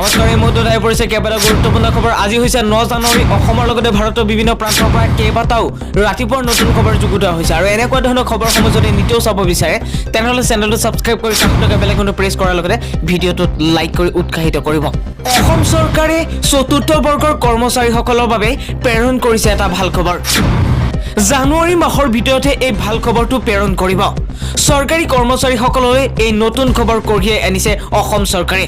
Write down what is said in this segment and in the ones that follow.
নমস্কাৰ, এই মুহূৰ্তত আহি পৰিছে কেইবাটাও গুৰুত্বপূৰ্ণ খবৰ। আজি হৈছে 9 জানুৱাৰী। অসমৰ লগতে ভাৰতৰ বিভিন্ন প্ৰান্তৰ পৰা কেইবাটাও ৰাতিপুৱাৰ নতুন খবৰ যুগুতোৱা হৈছে। আৰু এনেকুৱা ধৰণৰ খবৰসমূহ যদি নিতেও চাব বিচাৰে তেনেহ'লে চেনেলটো ছাবস্ক্ৰাইব কৰি কাষত থকা বেল আইকনটো প্ৰেছ কৰাৰ লগতে ভিডিঅ'টোত লাইক কৰি উৎসাহিত কৰিব। অসম চৰকাৰে চতুৰ্থ বৰ্গৰ কৰ্মচাৰীসকলৰ বাবে প্ৰেৰণ কৰিছে এটা ভাল খবৰ। জানুৱাৰী মাহৰ ভিতৰতে এই ভাল খবৰটো প্ৰেৰণ কৰিব। চৰকাৰী কৰ্মচাৰীসকললৈ এই নতুন খবৰ কঢ়িয়াই আনিছে অসম চৰকাৰে।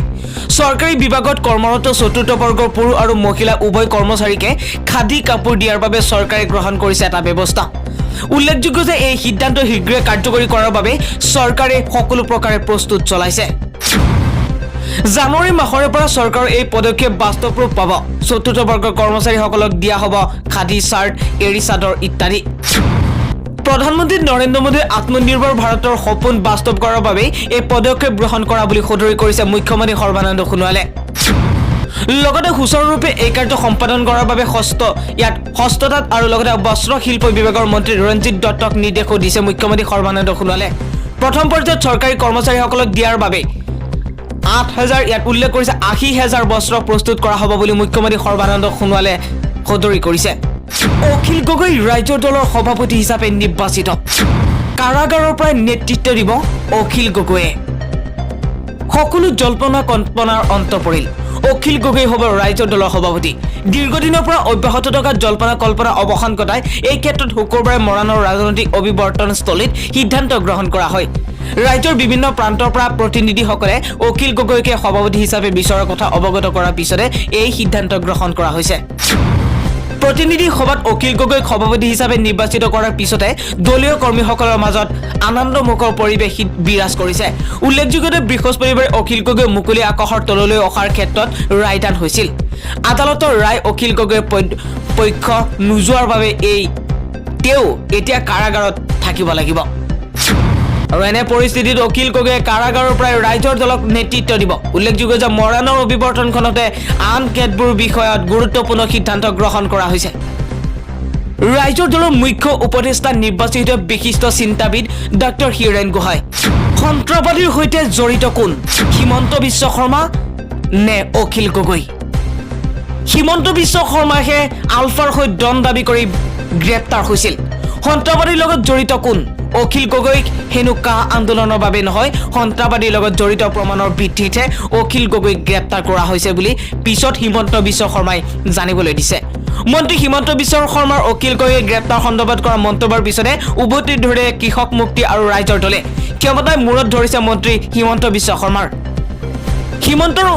চৰকাৰী বিভাগত কৰ্মৰত চতুৰ্থ বৰ্গৰ পুৰুষ আৰু মহিলা উভয় কৰ্মচাৰীকে খাদী কাপোৰ দিয়াৰ বাবে চৰকাৰে গ্ৰহণ কৰিছে এটা ব্যৱস্থা। উল্লেখযোগ্য যে এই সিদ্ধান্ত শীঘ্ৰে কাৰ্যকৰী কৰাৰ বাবে চৰকাৰে সকলো প্ৰকাৰে প্ৰস্তুত চলাইছে। জানুৱাৰী মাহৰে পৰা চৰকাৰৰ এই পদক্ষেপ বাস্তৱ ৰূপ পাব। চতুৰ্থ বৰ্গৰ কৰ্মচাৰীসকলক দিয়া হ'ব খাদী চাৰ্ট, এৰী চাদৰ ইত্যাদি। প্ৰধানমন্ত্ৰী নৰেন্দ্ৰ মোদীৰ আত্মনিৰ্ভৰ ভাৰতৰ সপোন বাস্তৱ কৰাৰ বাবে এই পদক্ষেপ গ্ৰহণ কৰা বুলি সদৰি কৰিছে মুখ্যমন্ত্ৰী সৰ্বানন্দ সোণোৱালে। লগতে সুচাৰুৰূপে এই কাৰ্য সম্পাদন কৰাৰ বাবে হস্ততাঁত আৰু লগতে বস্ত্ৰ শিল্প বিভাগৰ মন্ত্ৰী ৰঞ্জিত দত্তক নিৰ্দেশো দিছে মুখ্যমন্ত্ৰী সৰ্বানন্দ সোণোৱালে। প্ৰথম পৰ্যায়ত চৰকাৰী কৰ্মচাৰীসকলক দিয়াৰ বাবে 8,000 ইয়াত উল্লেখ কৰিছে 80,000 বস্ত্ৰ প্ৰস্তুত কৰা হ'ব বুলি মুখ্যমন্ত্ৰী সৰ্বানন্দ সোণোৱালে সদৰি কৰিছে। অখিল গগৈ ৰাজ্যৰ দলৰ সভাপতি হিচাপে নিৰ্বাচিত। কাৰাগাৰৰ পৰা নেতৃত্ব দিব অখিল গগৈয়ে। সকলো জল্পনা কল্পনাৰ অন্ত পৰিল। অখিল গগৈ হ'ব ৰাজ্যৰ দলৰ সভাপতি। দীৰ্ঘদিনৰ পৰা অব্যাহত থকা জল্পনা কল্পনা অৱসান ঘটাই এই ক্ষেত্ৰত শুকুৰবাৰে মৰাণৰ ৰাজনৈতিক অভিৱৰ্তনস্থলীত সিদ্ধান্ত গ্ৰহণ কৰা হয়। ৰাজ্যৰ বিভিন্ন প্ৰান্তৰ পৰা প্ৰতিনিধিসকলে অখিল গগৈকে সভাপতি হিচাপে বিচৰাৰ কথা অৱগত কৰাৰ পিছতে এই সিদ্ধান্ত গ্ৰহণ কৰা হৈছে। প্ৰতিনিধি সভাত অখিল গগৈক সভাপতি হিচাপে নিৰ্বাচিত কৰাৰ পিছতে দলীয় কৰ্মীসকলৰ মাজত আনন্দমুখৰ পৰিৱেশ বিৰাজ কৰিছে। উল্লেখযোগ্য যে বৃহস্পতিবাৰে অখিল গগৈ মুকলি আকাশৰ তললৈ অহাৰ ক্ষেত্ৰত ৰায়দান হৈছিল। আদালতৰ ৰায় অখিল গগৈৰ পক্ষ নোযোৱাৰ বাবে তেওঁ এতিয়া কাৰাগাৰত থাকিব লাগিব। আৰু এনে পৰিস্থিতিত অখিল গগৈয়ে কাৰাগাৰৰ পৰাই ৰাইজৰ দলক নেতৃত্ব দিব। উল্লেখযোগ্য যে মৰাণৰ অভিৱৰ্তনখনতে আন কেতবোৰ বিষয়ত গুৰুত্বপূৰ্ণ সিদ্ধান্ত গ্ৰহণ কৰা হৈছে। ৰাইজৰ দলৰ মুখ্য উপদেষ্টা নিৰ্বাচিত বিশিষ্ট চিন্তাবিদ ডক্টৰ হীৰেণ গোহাঁই। সন্ত্ৰাসবাদীৰ সৈতে জড়িত কোন? হিমন্ত বিশ্ব শৰ্মা নে অখিল গগৈ? হিমন্ত বিশ্ব শৰ্মাহে আলফাৰ হৈ দণ্ড দাবী কৰি গ্ৰেপ্তাৰ হৈছিল। সন্ত্ৰাসবাদীৰ লগত জড়িত কোন? অখিল গগৈক হেনো কা আন্দোলনৰ বাবে নহয়, সন্ত্ৰাসবাদীৰ লগত জড়িত প্ৰমাণৰ ভিত্তিতহে অখিল গগৈক গ্ৰেপ্তাৰ কৰা হৈছে বুলি পিছত হিমন্ত বিশ্ব শৰ্মাই জানিবলৈ দিছে। মন্ত্ৰী হিমন্ত বিশ্ব শৰ্মাৰ অখিল গগৈক গ্ৰেপ্তাৰ সন্দৰ্ভত কৰা মন্তব্যৰ পিছতে উভতি ধৰে কৃষক মুক্তি আৰু ৰাইজৰ দলে। ক্ষমতাই মূৰত ধৰিছে মন্ত্ৰী হিমন্ত বিশ্ব শৰ্মাৰ। হিমন্তৰ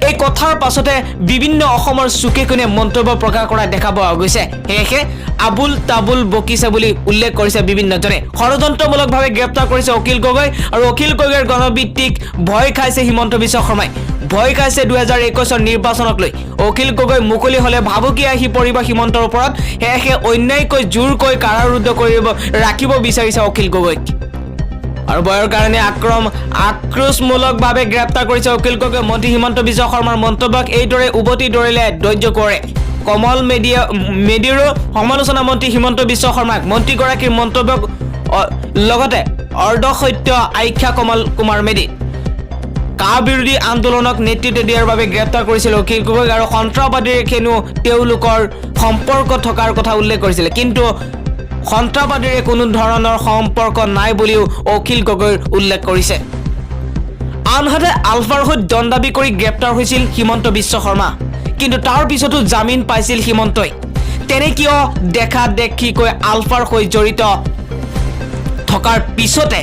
এই কথাৰ পাছতে বিভিন্ন অসমৰ চুকে কোণে মন্তব্য প্ৰকাশ কৰা দেখা পোৱা গৈছে। সেয়েহে আবুল তাবুল বকিছে বুলি উল্লেখ কৰিছে বিভিন্নজনে। ষড়যন্ত্ৰমূলকভাৱে গ্ৰেপ্তাৰ কৰিছে অখিল গগৈ আৰু অখিল গগৈৰ গণভিত্তিক ভয় খাইছে হিমন্ত বিশ্ব শৰ্মাই। ভয় খাইছে 2021 নিৰ্বাচনক লৈ। অখিল গগৈ মুকলি হ'লে ভাবুকি আহি পৰিব হিমন্তৰ ওপৰত। সেয়েহে অন্যায়কৈ জোৰকৈ কাৰাৰুদ্ধ ৰাখিব বিচাৰিছে অখিল গগৈক। আৰু ভয়ৰ কাৰণে আক্ৰোশমূলকভাৱে গ্ৰেপ্তাৰ কৰিছে অখিল গগৈ। মন্ত্ৰী হিমন্ত বিশ্ব শৰ্মাৰ মন্তব্যক এইদৰে উভতি ধৰিলে ধৈৰ্য কৰে কমল মেডিৰো সমালোচনা মন্ত্ৰী হিমন্ত বিশ্ব শৰ্মাক। মন্ত্ৰীগৰাকীৰ মন্তব্যক লগতে অৰ্ধসত্য আখ্যা কমল কুমাৰ মেডি। কা বিৰোধী আন্দোলনক নেতৃত্ব দিয়াৰ বাবে গ্ৰেপ্তাৰ কৰিছিল অখিল গগৈক আৰু সন্ত্ৰাসবাদীৰ হেনো তেওঁলোকৰ সম্পৰ্ক থকাৰ কথা উল্লেখ কৰিছিলে। কিন্তু সন্ত্ৰাসবাদীৰে কোনো ধৰণৰ সম্পৰ্ক নাই বুলিও অখিল গগৈৰ উল্লেখ কৰিছে। আনহাতে আলফাৰ হৈ দণ্ড দাবী কৰি গ্ৰেপ্তাৰ হৈছিল হিমন্ত বিশ্ব শৰ্মা। কিন্তু তাৰ পিছতো জামিন পাইছিল হিমন্তই। তেনে কিয় দেখা দেখিকৈ আলফাৰ হৈ জড়িত থকাৰ পিছতে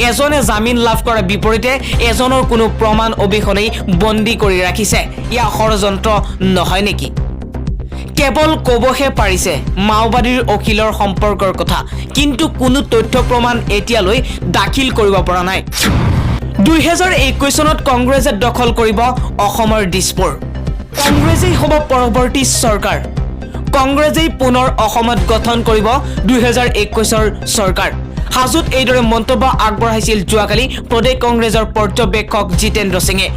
এজনে জামিন লাভ কৰাৰ বিপৰীতে এজনৰ কোনো প্ৰমাণ অবিহনেই বন্দী কৰি ৰাখিছে? ইয়া ষড়যন্ত্ৰ নহয় নেকি? কেৱল ক'বহে পাৰিছে মাওবাদীৰ অখিলৰ সম্পৰ্কৰ কথা, কিন্তু কোনো তথ্য প্ৰমাণ এতিয়ালৈ দাখিল কৰিব পৰা নাই। 2021 চনত কংগ্ৰেছে দখল কৰিব অসমৰ দিছপুৰ। কংগ্ৰেছেই হ'ব পৰৱৰ্তী চৰকাৰ। কংগ্ৰেছেই পুনৰ অসমত গঠন কৰিব 2021 চৰকাৰ। হাজোত এইদৰে মন্তব্য আগবঢ়াইছিল যোৱাকালি প্ৰদেশ কংগ্ৰেছৰ পৰ্যবেক্ষক জিতেন্দ্ৰ সিঙে।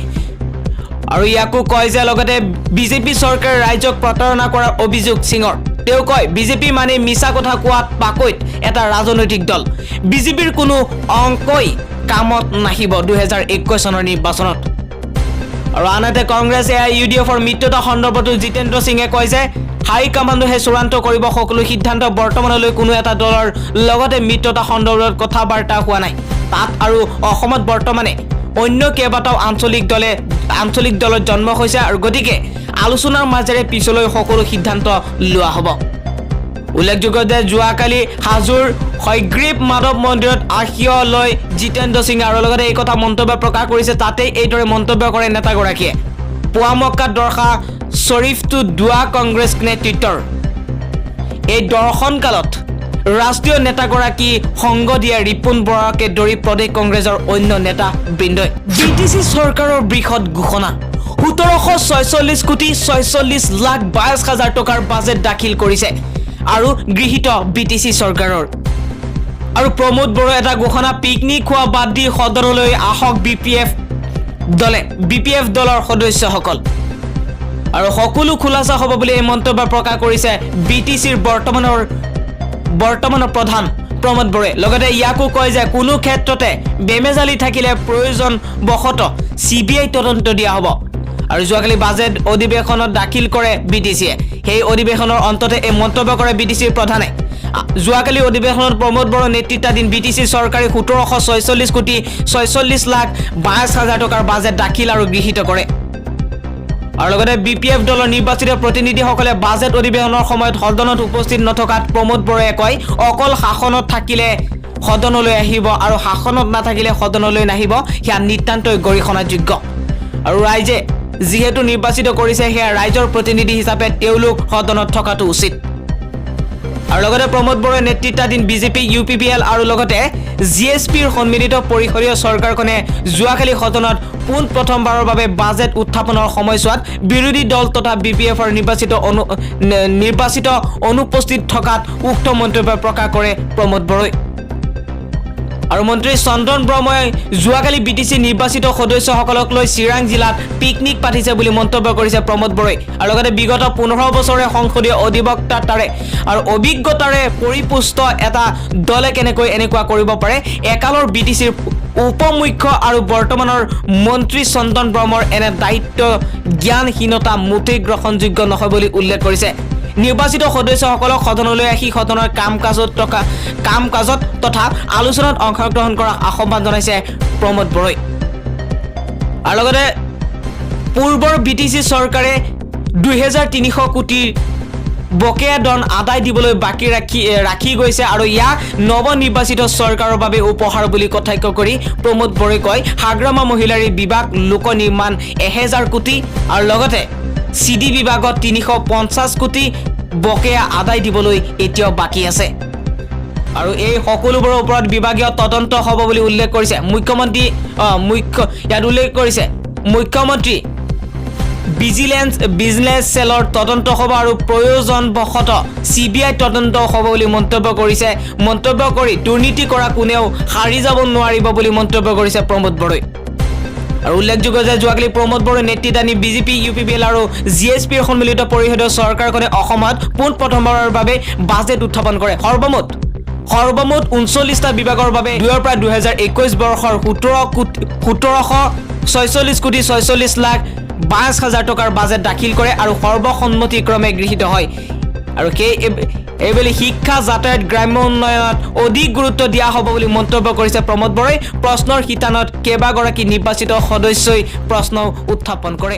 আৰু ইয়াকো কয় যে লগতে বিজেপি চৰকাৰে ৰাইজক প্ৰতাৰণা কৰাৰ অভিযোগ সিঙৰ। তেওঁ কয় বিজেপি মানে মিছা কথা কোৱাত পাকৈত এটা ৰাজনৈতিক দল। বিজেপিৰ কোনো অংকই কামত নাহিব 2021 চনৰ নিৰ্বাচনত। আৰু আনহাতে কংগ্ৰেছ AIUDFৰ মিত্ৰতা সন্দৰ্ভতো জিতেন্দ্ৰ সিঙে কয় যে হাই কমাণ্ডে চূড়ান্ত কৰিব সকলো সিদ্ধান্ত বৰ্তমানলৈ কোনো এটা দলৰ লগতে মিত্ৰতা সন্দৰ্ভত কথা-বাৰ্তা হোৱা নাই তাত আৰু অসমত বৰ্তমানে অন্য কেইবাটাও আঞ্চলিক দলত জন্ম হৈছে আৰু গতিকে আলোচনাৰ মাজেৰে পিছলৈ সকলো সিদ্ধান্ত লোৱা হ'ব উল্লেখযোগ্য যে যোৱাকালি হাজোৰ হয়গ্ৰীব মাধৱ মন্দিৰত আশীয় লৈ জিতেন্দ্ৰ সিং আৰু লগতে এই কথা মন্তব্য প্ৰকাশ কৰিছে তাতে এইদৰে মন্তব্য কৰে নেতাগৰাকীয়ে পুৱামক্কা দৰ্শা শ্বৰীফটো দুৱা কংগ্ৰেছ নেতৃত্বৰ এই দৰ্শনকালত ৰাষ্ট্ৰীয় নেতাগৰাকী সংগ দিয়া ৰিপুণ বৰাকে ধৰি প্ৰদেশ কংগ্ৰেছৰ অন্য নেতা বৃন্দই BTC চৰকাৰৰ বৃহৎ ঘোষণা 1746 কোটি 46 লাখ 22 হাজাৰ টকাৰ বাজেট দাখিল কৰিছে আৰু গৃহীত BTC চৰকাৰৰ আৰু প্ৰমোদ বড়ো এটা ঘোষণা পিকনিক খোৱা বাদ দি সদনলৈ আহক BPF দলৰ সদস্যসকল আৰু সকলো খোলাসা হ'ব বুলি এই মন্তব্য প্ৰকাশ কৰিছে BTCৰ বৰ্তমানৰ প্ৰধান প্ৰমোদ বড়োৱে লগতে ইয়াকো কয় যে কোনো ক্ষেত্ৰতে বেমেজালি থাকিলে প্ৰয়োজন বশত CBI তদন্ত দিয়া হ'ব আৰু যোৱাকালি বাজেট অধিৱেশনত দাখিল কৰে BTCয়ে সেই অধিৱেশনৰ অন্ততে এই মন্তব্য কৰে BTCৰ প্ৰধানে যোৱাকালি অধিৱেশনত প্ৰমোদ বড়ো নেতৃত্বাধীন BTC চৰকাৰে 1746 কোটি 46 লাখ 22 হাজাৰ টকাৰ বাজেট দাখিল আৰু গৃহীত কৰে আৰু লগতে BPF দলৰ নিৰ্বাচিত প্ৰতিনিধিসকলে বাজেট অধিৱেশনৰ সময়ত সদনত উপস্থিত নথকাত প্ৰমোদ বড়োৱে কয় অকল শাসনত থাকিলে সদনলৈ আহিব আৰু শাসনত নাথাকিলে সদনলৈ নাহিব সেয়া নিতান্তই গৰিহণাযোগ্য আৰু ৰাইজে যিহেতু নিৰ্বাচিত কৰিছে সেয়া ৰাইজৰ প্ৰতিনিধি হিচাপে তেওঁলোক সদনত থকাটো উচিত আৰু লগতে প্ৰমোদ বড়োৰ নেতৃত্বাধীন BJP UPPL আৰু লগতে GSPৰ সন্মিলিত পৰিষদীয় চৰকাৰখনে যোৱাকালি সদনত পোন প্ৰথমবাৰৰ বাবে বাজেট উত্থাপনৰ সময়ছোৱাত বিৰোধী দল তথা BPFৰ নিৰ্বাচিত অনুপস্থিত থকাত উক্ত মন্তব্য প্ৰকাশ কৰে প্ৰমোদ বড়োই আৰু মন্ত্ৰী চন্দন ব্ৰহ্মই যোৱাকালি BTC নিৰ্বাচিত সদস্যসকলক লৈ চিৰাং জিলাত পিকনিক পাতিছে বুলি মন্তব্য কৰিছে প্ৰমোদ বড়োই আৰু লগতে বিগত 15 বছৰে সংসদীয় অধিবক্তাৰে আৰু অভিজ্ঞতাৰে পৰিপুষ্ট এটা দলে কেনেকৈ এনেকুৱা কৰিব পাৰে একালৰ BTCৰ উপমুখ্য আৰু বৰ্তমানৰ মন্ত্ৰী চন্দন ব্ৰহ্মৰ এনে দায়িত্ব জ্ঞানহীনতা মুঠেই গ্ৰহণযোগ্য নহয় বুলি উল্লেখ কৰিছে নিৰ্বাচিত সদস্যসকলক সদনলৈ আহি সদনৰ কাম-কাজত তথা আলোচনাত অংশগ্ৰহণ কৰা আহ্বান জনাইছে প্ৰমোদ বড়োই আৰু লগতে পূৰ্বৰ BTC চৰকাৰে 2300 কোটিৰ বকেয়া ধন আদায় দিবলৈ বাকি ৰাখি গৈছে আৰু ইয়াক নৱনিৰ্বাচিত চৰকাৰৰ বাবে উপহাৰ বুলি কটাক্ষ কৰি প্ৰমোদ বড়োই কয় হাগ্ৰামা মহিলাৰী বিভাগ লোক নিৰ্মাণ 1000 কোটি আৰু লগতে CD বিভাগত 350 কোটি বকেয়া আদায় দিবলৈ এতিয়াও বাকি আছে আৰু এই সকলোবোৰৰ ওপৰত বিভাগীয় তদন্ত হ'ব বুলি উল্লেখ কৰিছে মুখ্যমন্ত্ৰী বিজিলেন্স সেলৰ তদন্ত হ'ব আৰু প্ৰয়োজন বশত CBI তদন্ত হ'ব বুলি মন্তব্য কৰি দুৰ্নীতি কৰা কোনেও হাৰি যাব নোৱাৰিব বুলি মন্তব্য কৰিছে প্ৰমোদ বড়োই আৰু উল্লেখযোগ্য যে যোৱাকালি প্ৰমোদ বড়োৰ নেতৃত্বাধীন BJP UPPL আৰু GSPৰ সন্মিলিত পৰিষদীয় চৰকাৰখনে অসমত পোন প্ৰথমবাৰৰ বাবে বাজেট উত্থাপন কৰে সৰ্বমুঠ 39টা বিভাগৰ বাবে 2 পৰা 2021 বৰ্ষৰ 1746 কোটি 46 লাখ 22 হাজাৰ টকাৰ বাজেট দাখিল কৰে আৰু সৰ্বসন্মতিক্ৰমে গৃহীত হয় আৰু এইবেলি শিক্ষা যাতায়াত গ্ৰাম্য উন্নয়নত অধিক গুৰুত্ব দিয়া হ'ব বুলি মন্তব্য কৰিছে প্ৰমোদ বড়োই প্ৰশ্নৰ শিতানত কেইবাগৰাকী নিৰ্বাচিত সদস্যই প্ৰশ্ন উত্থাপন কৰে